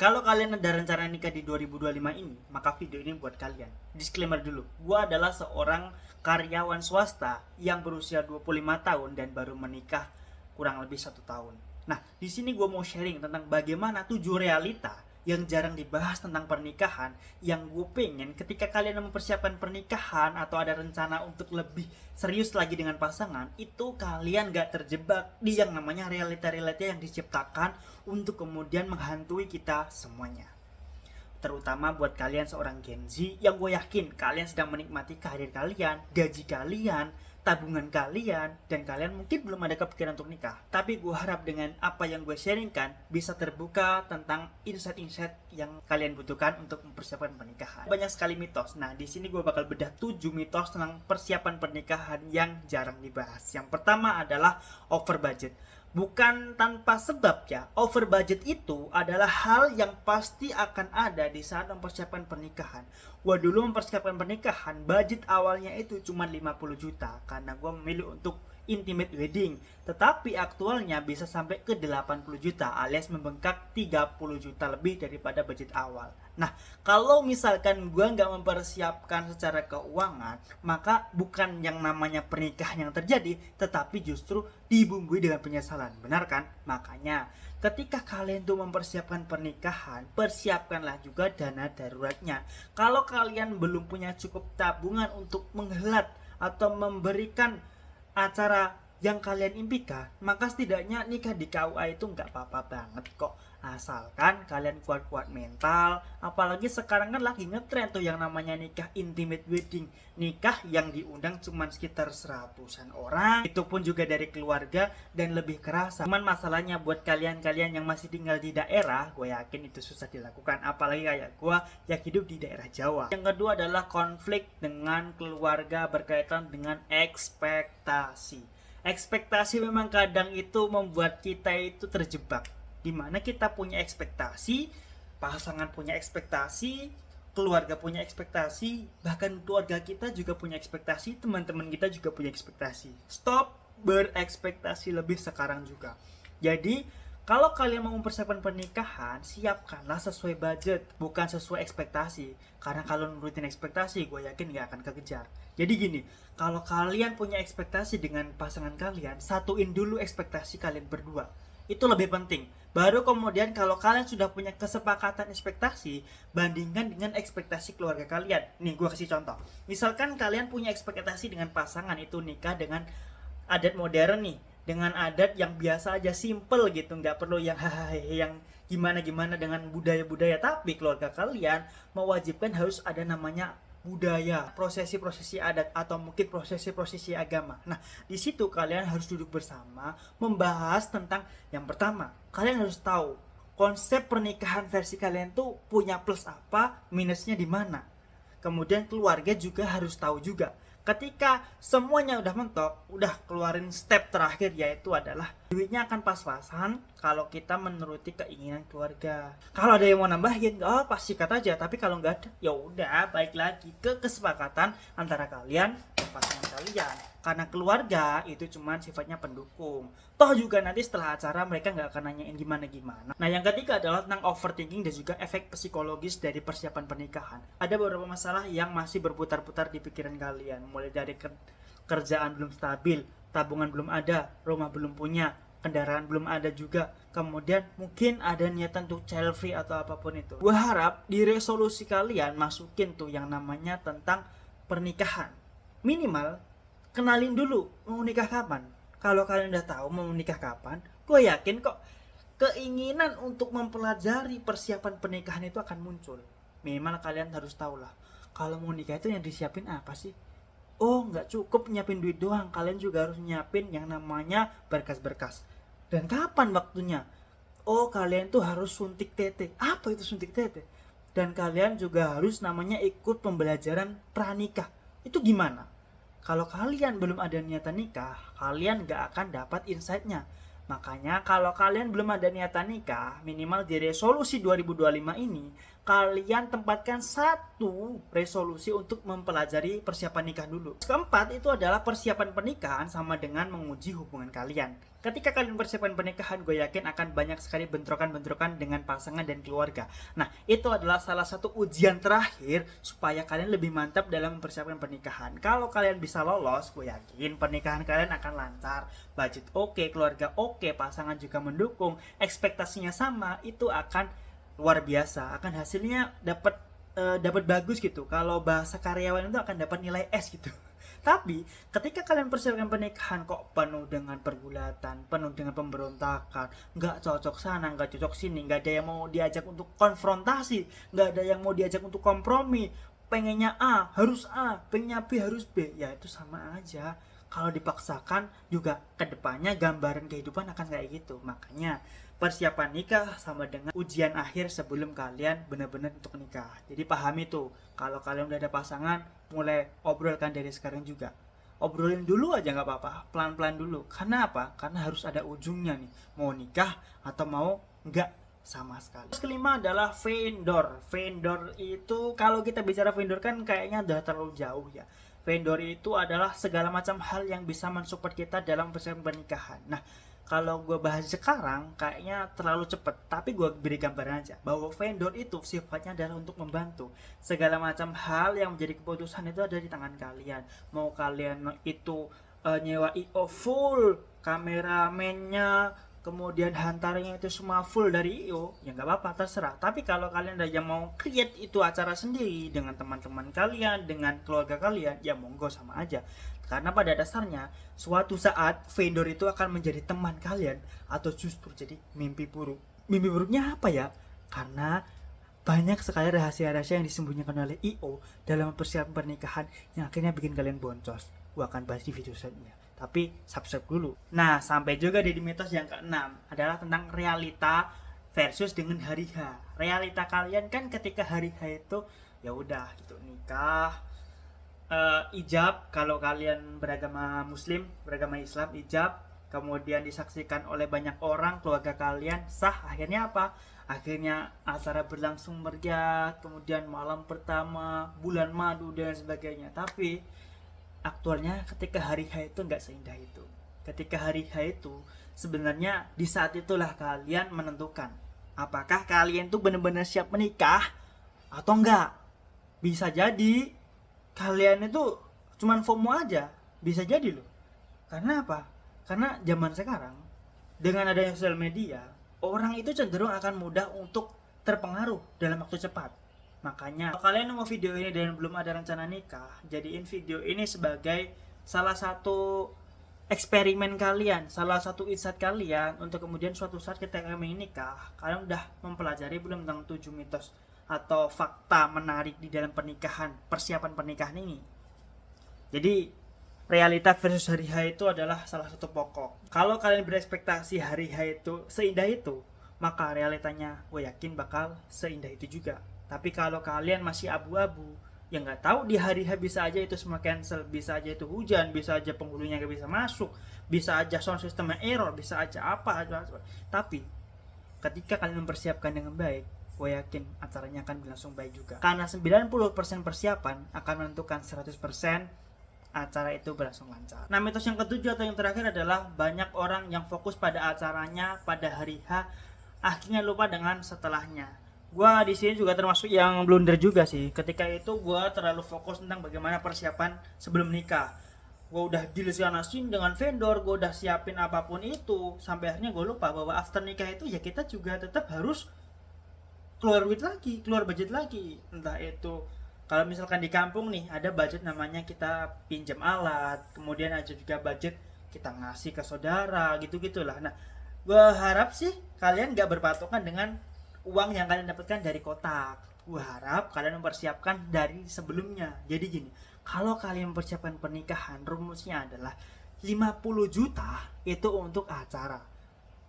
Kalau kalian ada rencana nikah di 2025 ini, maka video ini buat kalian. Disclaimer dulu, gue adalah seorang karyawan swasta yang berusia 25 tahun dan baru menikah kurang lebih 1 tahun. Nah, di sini gue mau sharing tentang bagaimana 7 realita yang jarang dibahas tentang pernikahan, yang gue pengen ketika kalian mempersiapkan pernikahan atau ada rencana untuk lebih serius lagi dengan pasangan, itu kalian gak terjebak di yang namanya realita-realita yang diciptakan untuk kemudian menghantui kita semuanya. Terutama buat kalian seorang Gen Z yang gue yakin kalian sedang menikmati karir kalian, gaji kalian, tabungan kalian, dan kalian mungkin belum ada kepikiran untuk nikah. Tapi gue harap dengan apa yang gue sharingkan bisa terbuka tentang insight-insight yang kalian butuhkan untuk mempersiapkan pernikahan. Banyak sekali mitos. Nah, di sini gue bakal bedah 7 mitos tentang persiapan pernikahan yang jarang dibahas. Yang pertama adalah over budget. Bukan tanpa sebab ya, over budget itu adalah hal yang pasti akan ada di saat mempersiapkan pernikahan. Gua dulu mempersiapkan pernikahan, budget awalnya itu cuma 50 juta karena gua memilih untuk intimate wedding. Tetapi aktualnya bisa sampai ke 80 juta alias membengkak 30 juta lebih daripada budget awal. Nah, kalau misalkan gua nggak mempersiapkan secara keuangan, maka bukan yang namanya pernikahan yang terjadi, tetapi justru dibumbui dengan penyesalan. Benar kan? Makanya ketika kalian tuh mempersiapkan pernikahan, persiapkanlah juga dana daruratnya. Kalau kalian belum punya cukup tabungan untuk menghelat atau memberikan acara yang kalian impikan, maka setidaknya nikah di KUA itu nggak apa-apa banget kok, asalkan kalian kuat-kuat mental. Apalagi sekarang kan lagi ngetren tuh yang namanya nikah intimate wedding, nikah yang diundang cuma sekitar 100-an orang, itu pun juga dari keluarga dan lebih kerasa. Cuman masalahnya buat kalian-kalian yang masih tinggal di daerah, gue yakin itu susah dilakukan, apalagi kayak gue yang hidup di daerah Jawa. Yang kedua adalah konflik dengan keluarga berkaitan dengan ekspektasi. Ekspektasi memang kadang itu membuat kita itu terjebak, dimana kita punya ekspektasi, pasangan punya ekspektasi, keluarga punya ekspektasi, bahkan keluarga kita juga punya ekspektasi, teman-teman kita juga punya ekspektasi. Stop berekspektasi lebih sekarang juga. Jadi kalau kalian mau mempersiapkan pernikahan, siapkanlah sesuai budget, bukan sesuai ekspektasi. Karena kalau nurutin ekspektasi, gue yakin gak akan kekejar. Jadi gini, kalau kalian punya ekspektasi dengan pasangan kalian, satuin dulu ekspektasi kalian berdua. Itu lebih penting. Baru kemudian kalau kalian sudah punya kesepakatan ekspektasi, bandingkan dengan ekspektasi keluarga kalian. Nih, gue kasih contoh. Misalkan kalian punya ekspektasi dengan pasangan itu nikah dengan adat modern nih, dengan adat yang biasa aja, simple gitu, nggak perlu yang hahaha yang gimana-gimana dengan budaya-budaya, tapi keluarga kalian mewajibkan harus ada namanya budaya, prosesi-prosesi adat atau mungkin prosesi-prosesi agama. Nah, di situ kalian harus duduk bersama membahas tentang yang pertama, kalian harus tahu konsep pernikahan versi kalian tuh punya plus apa, minusnya di mana. Kemudian keluarga juga harus tahu juga. Ketika semuanya udah mentok, udah keluarin step terakhir, yaitu adalah duitnya akan pas-pasan kalau kita menuruti keinginan keluarga. Kalau ada yang mau nambahin, oh pasti kata aja. Tapi kalau nggak ada, ya udah balik lagi ke kesepakatan antara kalian dan pasangan kalian. Karena keluarga itu cuma sifatnya pendukung. Toh juga nanti setelah acara mereka nggak akan nanyain gimana-gimana. Nah, yang ketiga adalah tentang overthinking dan juga efek psikologis dari persiapan pernikahan. Ada beberapa masalah yang masih berputar-putar di pikiran kalian. Mulai dari kerjaan belum stabil, tabungan belum ada, rumah belum punya, kendaraan belum ada juga. Kemudian mungkin ada niatan untuk child free atau apapun itu. Gue harap di resolusi kalian masukin tuh yang namanya tentang pernikahan. Minimal kenalin dulu mau nikah kapan. Kalau kalian udah tahu mau nikah kapan, gue yakin kok keinginan untuk mempelajari persiapan pernikahan itu akan muncul. Minimal kalian harus tahu lah, kalau mau nikah itu yang disiapin apa sih. Oh, nggak cukup nyiapin duit doang, kalian juga harus nyiapin yang namanya berkas-berkas. Dan kapan waktunya? Oh, kalian tuh harus suntik tete. Apa itu suntik tete? Dan kalian juga harus namanya ikut pembelajaran pranikah. Itu gimana? Kalau kalian belum ada niatan nikah, kalian gak akan dapat insight-nya. Makanya kalau kalian belum ada niatan nikah, minimal di resolusi 2025 ini, kalian tempatkan satu resolusi untuk mempelajari persiapan nikah dulu. Keempat itu adalah persiapan pernikahan sama dengan menguji hubungan kalian. Ketika kalian persiapan pernikahan, gue yakin akan banyak sekali bentrokan-bentrokan dengan pasangan dan keluarga. Nah, itu adalah salah satu ujian terakhir supaya kalian lebih mantap dalam mempersiapkan pernikahan. Kalau kalian bisa lolos, gue yakin pernikahan kalian akan lancar, budget oke, keluarga oke, pasangan juga mendukung, ekspektasinya sama, itu akan luar biasa, akan hasilnya dapat bagus gitu. Kalau bahasa karyawan itu akan dapat nilai S gitu. Tapi ketika kalian persiapkan pernikahan kok penuh dengan pergulatan, penuh dengan pemberontakan, nggak cocok sana, nggak cocok sini, nggak ada yang mau diajak untuk konfrontasi, nggak ada yang mau diajak untuk kompromi, pengennya A harus A, pengennya B harus B, ya itu sama aja. Kalau dipaksakan juga kedepannya gambaran kehidupan akan kayak gitu. Makanya persiapan nikah sama dengan ujian akhir sebelum kalian benar-benar untuk nikah. Jadi pahami tuh, kalau kalian udah ada pasangan, mulai obrolkan dari sekarang juga. Obrolin dulu aja nggak apa-apa, pelan-pelan dulu. Karena apa? Karena harus ada ujungnya nih, mau nikah atau mau nggak sama sekali. Terus kelima adalah vendor. Vendor itu kalau kita bicara vendor kan kayaknya udah terlalu jauh ya. Vendor itu adalah segala macam hal yang bisa mensupport kita dalam persiapan pernikahan. Nah, kalau gue bahas sekarang kayaknya terlalu cepet, tapi gue beri gambaran aja bahwa vendor itu sifatnya adalah untuk membantu. Segala macam hal yang menjadi keputusan itu ada di tangan kalian. Mau kalian itu nyewa IO full, kameramennya, kemudian hantarnya itu semua full dari IO, ya nggak apa-apa, terserah. Tapi kalau kalian ada yang mau create itu acara sendiri dengan teman-teman kalian, dengan keluarga kalian, ya monggo, sama aja. Karena pada dasarnya suatu saat vendor itu akan menjadi teman kalian atau justru jadi mimpi buruk. Mimpi buruknya apa ya? Karena banyak sekali rahasia-rahasia yang disembunyikan oleh IO dalam persiapan pernikahan yang akhirnya bikin kalian boncos. Gua akan bahas di video selanjutnya. Tapi subscribe dulu. Nah, sampai juga di mitos yang keenam adalah tentang realita versus dengan hari H. Realita kalian kan ketika hari H itu ya udah gitu, nikah, ijab kalau kalian beragama muslim, beragama Islam, ijab, kemudian disaksikan oleh banyak orang, keluarga kalian sah. Akhirnya apa? Akhirnya acara berlangsung meriah, kemudian malam pertama, bulan madu dan sebagainya. Tapi aktualnya ketika hari H itu nggak seindah itu. Ketika hari H itu sebenarnya di saat itulah kalian menentukan apakah kalian tuh benar-benar siap menikah atau enggak. Bisa jadi kalian itu cuman FOMO aja, bisa jadi loh. Karena apa? Karena zaman sekarang dengan adanya sosial media, orang itu cenderung akan mudah untuk terpengaruh dalam waktu cepat. Makanya kalau kalian mau video ini dan belum ada rencana nikah, jadiin video ini sebagai salah satu eksperimen kalian, salah satu insight kalian untuk kemudian suatu saat ketika kalian nikah, kalian udah mempelajari belum tentang 7 mitos atau fakta menarik di dalam pernikahan, persiapan pernikahan ini. Jadi realita versus hari H itu adalah salah satu pokok. Kalau kalian berekspektasi hari H itu seindah itu, maka realitanya gue yakin bakal seindah itu juga. Tapi kalau kalian masih abu-abu, ya nggak tahu, di hari H bisa aja itu semua cancel, bisa aja itu hujan, bisa aja penghulunya nggak bisa masuk, bisa aja sound systemnya error, bisa aja apa. Tapi ketika kalian mempersiapkan dengan baik, gue yakin acaranya akan berlangsung baik juga. Karena 90% persiapan akan menentukan 100% acara itu berlangsung lancar. Nah, mitos yang ketujuh atau yang terakhir adalah banyak orang yang fokus pada acaranya pada hari H, akhirnya lupa dengan setelahnya. Gua di sini juga termasuk yang blunder juga sih. Ketika itu gua terlalu fokus tentang bagaimana persiapan sebelum nikah. Gua udah deal sini dengan vendor, gua udah siapin apapun itu, sampai akhirnya gua lupa bahwa after nikah itu ya kita juga tetap harus keluar duit lagi, keluar budget lagi. Entah itu kalau misalkan di kampung nih ada budget namanya kita pinjam alat, kemudian ada juga budget kita ngasih ke saudara, gitu-gitulah. Nah, gue harap sih kalian gak berpatokan dengan uang yang kalian dapatkan dari kotak. Gue harap kalian mempersiapkan dari sebelumnya. Jadi gini, kalau kalian mempersiapkan pernikahan, rumusnya adalah 50 juta itu untuk acara.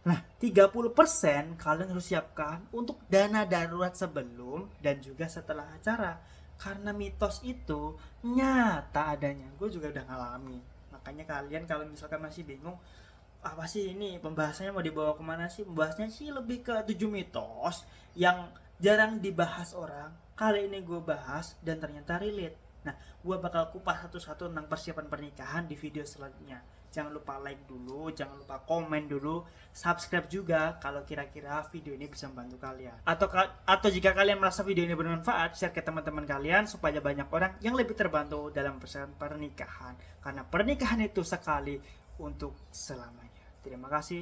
Nah, 30% kalian harus siapkan untuk dana darurat sebelum dan juga setelah acara. Karena mitos itu nyata adanya. Gue juga udah ngalami. Makanya kalian kalau misalkan masih bingung, apa sih ini pembahasannya mau dibawa kemana sih? Pembahasannya sih lebih ke 7 mitos yang jarang dibahas orang. Kali ini gue bahas dan ternyata relate. Nah, gue bakal kupas satu-satu tentang persiapan pernikahan di video selanjutnya. Jangan lupa like dulu, jangan lupa komen dulu, subscribe juga kalau kira-kira video ini bisa membantu kalian. Atau jika kalian merasa video ini bermanfaat, share ke teman-teman kalian supaya banyak orang yang lebih terbantu dalam persiapan pernikahan. Karena pernikahan itu sekali untuk selamanya. Terima kasih.